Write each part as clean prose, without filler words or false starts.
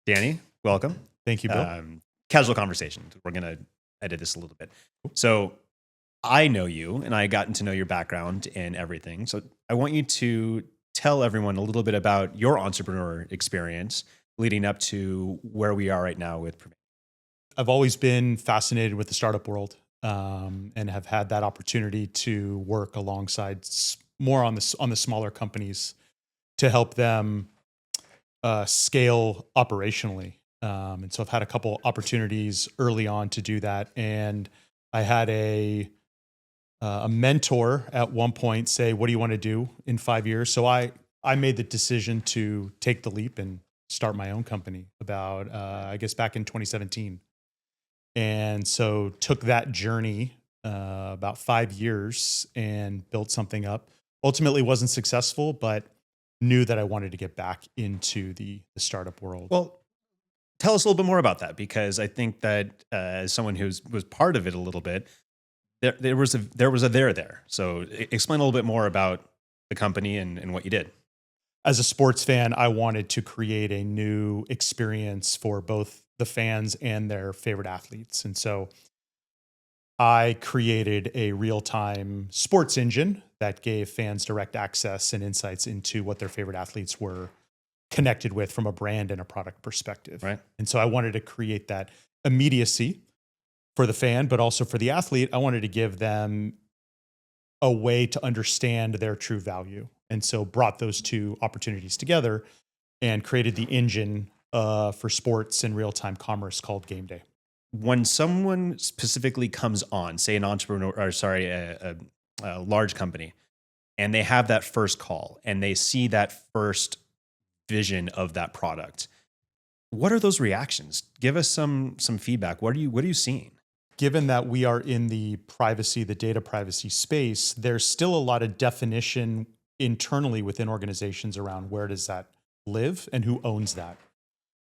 Danny, welcome. Thank you, Bill. Casual conversation. We're going to edit this a little bit. So I know you and I gotten to know your background and everything. So I want you to tell everyone a little bit about your entrepreneur experience leading up to where we are right now with Privaini. I've always been fascinated with the startup world, and have had that opportunity to work alongside more on the smaller companies to help them scale operationally. And so I've had a couple opportunities early on to do that, and I had a mentor at one point say, "What do you want to do in 5 years?" So I made the decision to take the leap and start my own company about I guess back in 2017. And so took that journey about 5 years and built something up. Ultimately wasn't successful, but knew that I wanted to get back into the startup world. Well, tell us a little bit more about that because I think that as someone who was part of it a little bit, there was a there. So explain a little bit more about the company and what you did. As a sports fan, I wanted to create a new experience for both the fans and their favorite athletes. And so I created a real-time sports engine that gave fans direct access and insights into what their favorite athletes were connected with from a brand and a product perspective. Right. And so I wanted to create that immediacy for the fan, but also for the athlete. I wanted to give them a way to understand their true value. And so brought those two opportunities together and created the engine for sports and real-time commerce called Game Day. When someone specifically comes on, say an entrepreneur, or sorry, a large company, and they have that first call and they see that first vision of that product, what are those reactions? Give us some feedback. What are you seeing? Given that we are in the data privacy space, there's still a lot of definition internally within organizations around where does that live and who owns that.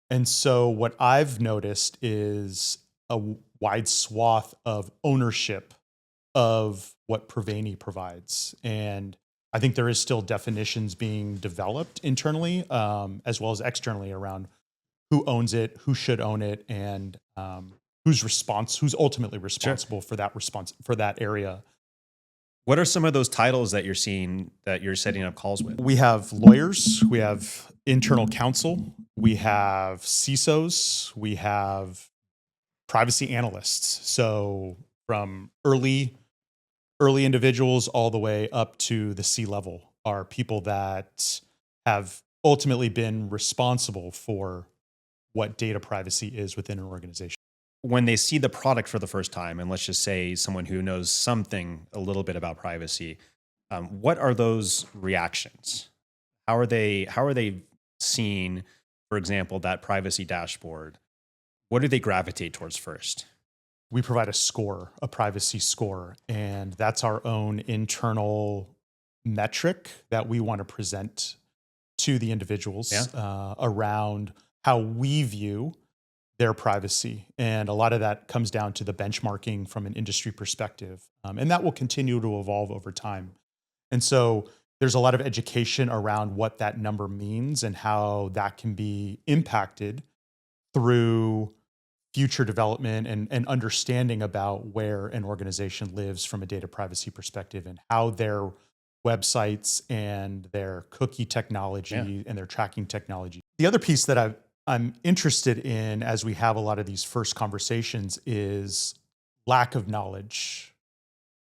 And so what I've noticed is a wide swath of ownership of what Privaini provides. And I think there is still definitions being developed internally, as well as externally around who owns it, who should own it, and who's ultimately responsible for that area. What are some of those titles that you're seeing that you're setting up calls with? We have lawyers, we have internal counsel, we have CISOs, we have privacy analysts. So from early individuals all the way up to the C-level are people that have ultimately been responsible for what data privacy is within an organization. When they see the product for the first time, and let's just say someone who knows a little bit about privacy, what are those reactions? How are they seeing, for example, that privacy dashboard? What do they gravitate towards first? We provide a privacy score, and that's our own internal metric that we want to present to the individuals around how we view their privacy. And a lot of that comes down to the benchmarking from an industry perspective. And that will continue to evolve over time. And so there's a lot of education around what that number means and how that can be impacted through future development and understanding about where an organization lives from a data privacy perspective and how their websites and their cookie technology and their tracking technology. The other piece that I'm interested in as we have a lot of these first conversations is lack of knowledge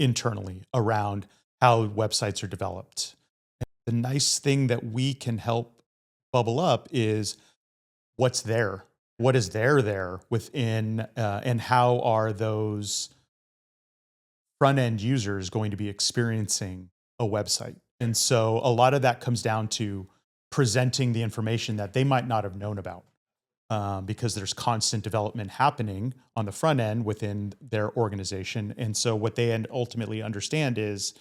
internally around how websites are developed. And the nice thing that we can help bubble up is what's there. What is there within, and how are those front end users going to be experiencing a website? And so a lot of that comes down to presenting the information that they might not have known about, because there's constant development happening on the front end within their organization. And so what they ultimately understand is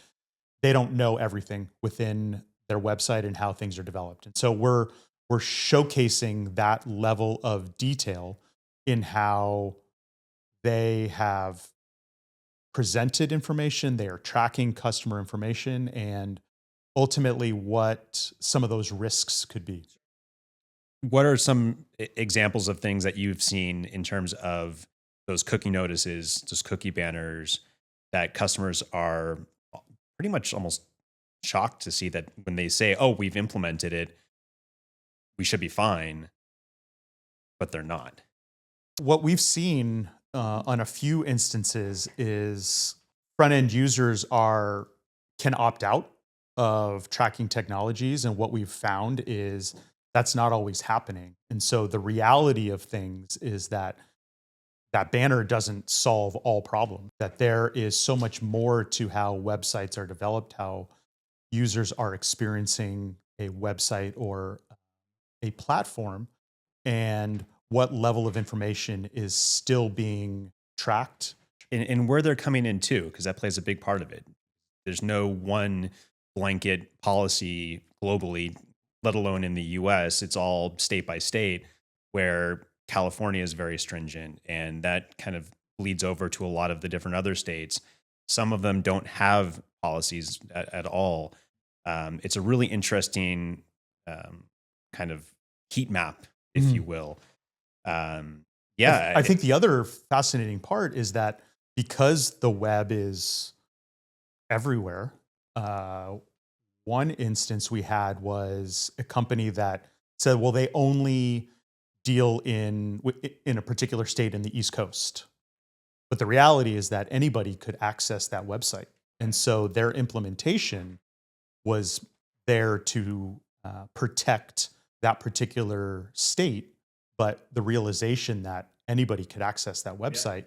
they don't know everything within their website and how things are developed. And so we're showcasing that level of detail in how they have presented information, they are tracking customer information, and ultimately what some of those risks could be. What are some examples of things that you've seen in terms of those cookie notices, those cookie banners that customers are pretty much almost shocked to see that when they say, "Oh, we've implemented it, we should be fine," but they're not. What we've seen on a few instances is front end users are can opt out of tracking technologies, and what we've found is that's not always happening. And so the reality of things is that that banner doesn't solve all problems. That there is so much more to how websites are developed, how users are experiencing a website or a platform, and what level of information is still being tracked. And where they're coming in too, because that plays a big part of it. There's no one blanket policy globally, let alone in the US. It's all state by state, where California is very stringent, and that kind of bleeds over to a lot of the different other states. Some of them don't have policies at all. It's a really interesting kind of heat map, if you Mhm. will. Um, I yeah, think the other fascinating part is that because the web is everywhere, uh, one instance we had was a company that said, well, they only deal in a particular state in the East Coast. But the reality is that anybody could access that website. And so their implementation was there to protect that particular state, but the realization that anybody could access that website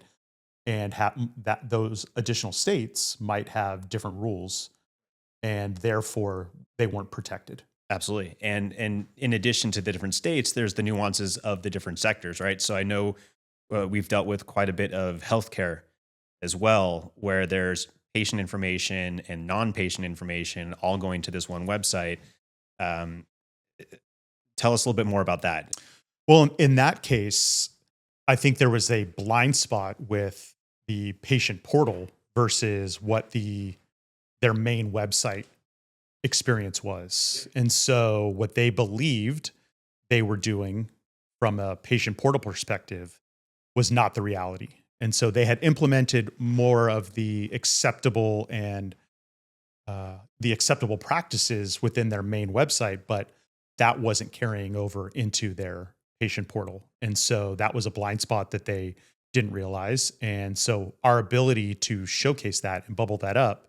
and that those additional states might have different rules, and therefore they weren't protected. absolutely. And in addition to the different states, there's the nuances of the different sectors, right? So I know we've dealt with quite a bit of healthcare as well, where there's patient information and non-patient information all going to this one website. Um, Tell us a little bit more about that. Well, in that case, I think there was a blind spot with the patient portal versus what their main website experience was. And so what they believed they were doing from a patient portal perspective was not the reality. And so they had implemented more of the acceptable practices within their main website, but that wasn't carrying over into their patient portal. And so that was a blind spot that they didn't realize. And so our ability to showcase that and bubble that up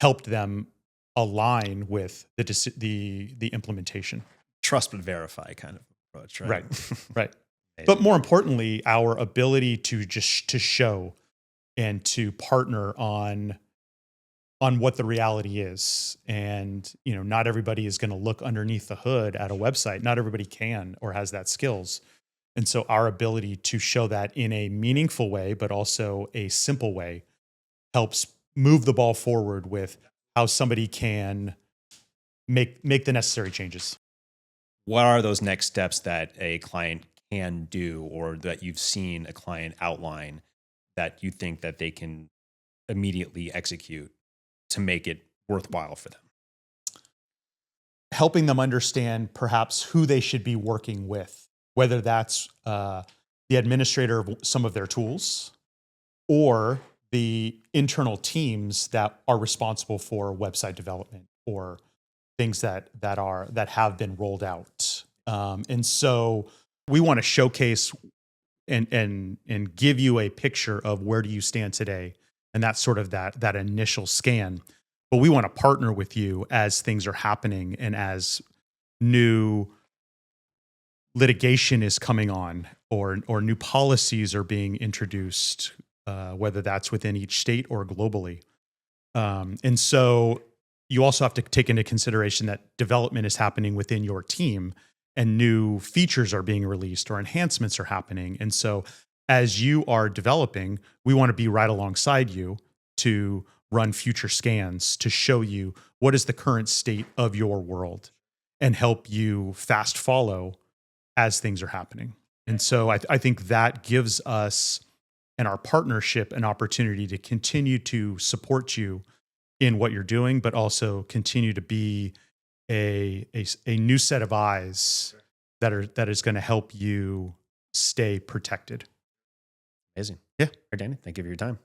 helped them align with the implementation. Trust but verify kind of approach, right? Right. Right. But Amazing. more importantly, our ability to show and to partner on what the reality is. And, not everybody is going to look underneath the hood at a website. Not everybody can or has that skills. And so our ability to show that in a meaningful way, but also a simple way, helps move the ball forward with how somebody can make the necessary changes. What are those next steps that a client can do, or that you've seen a client outline that you think that they can immediately execute to make it worthwhile for them? Helping them understand perhaps who they should be working with, whether that's the administrator of some of their tools or the internal teams that are responsible for website development or things that have been rolled out. And so we want to showcase and give you a picture of where do you stand today, and that's sort of that initial scan. But we want to partner with you as things are happening and as new litigation is coming on or new policies are being introduced, whether that's within each state or globally. And so you also have to take into consideration that development is happening within your team and new features are being released or enhancements are happening. And so as you are developing, we want to be right alongside you to run future scans to show you what is the current state of your world and help you fast follow as things are happening. And so I think that gives us and our partnership an opportunity to continue to support you in what you're doing, but also continue to be a new set of eyes that is going to help you stay protected. Amazing. Yeah. All right, Danny, thank you for your time.